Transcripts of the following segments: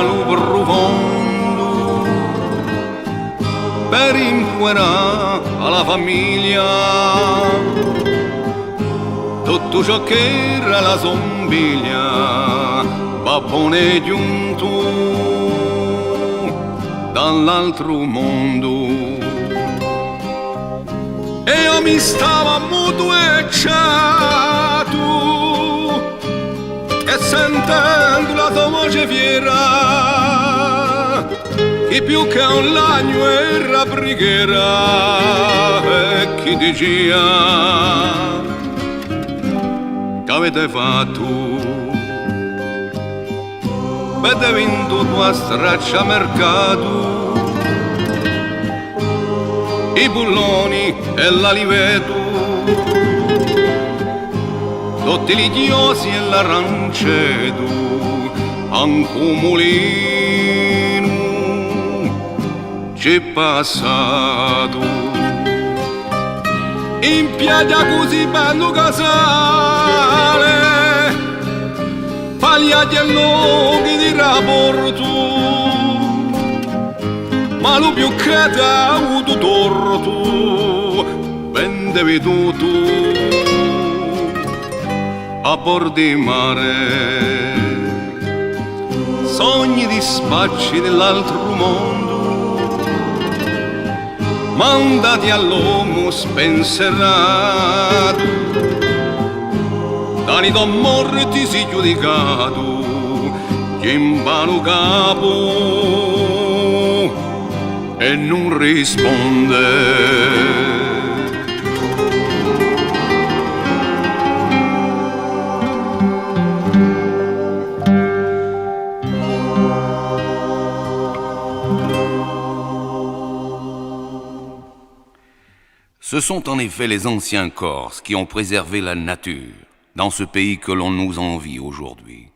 lo profondo per impuerare alla famiglia tutto ciò che era la sombiglia, babbone giunto dall'altro mondo. E io mi stavo muto e ciato e sentendo la tua voce fiera che più che un lagno era preghiera e chi diceva che avete fatto? Avete vinto tua straccia mercato, i bulloni e l'aliveto, tutti gli chiosi e l'aranceto, anche un mulino c'è passato. In piaggia così bello casale, pagliati e loghi di rapporto, ma lo più che ti ha avuto torto, ben veduto a bordo di mare. Sogni di spacci dell'altro mondo, mandati all'uomo spensierato, da nido morti si giudicato, che in vano capo e non risponde. Ce sont en effet les anciens Corses qui ont préservé la nature dans ce pays que l'on nous envie aujourd'hui.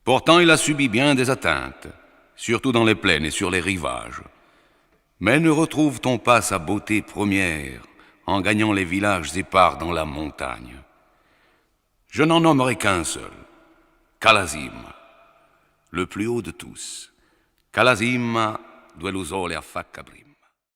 Pourtant, il a subi bien des atteintes, surtout dans les plaines et sur les rivages. Mais ne retrouve-t-on pas sa beauté première en gagnant les villages épars dans la montagne? Je n'en nommerai qu'un seul, Calasima, le plus haut de tous. Calasima, due lo sole affacca prima.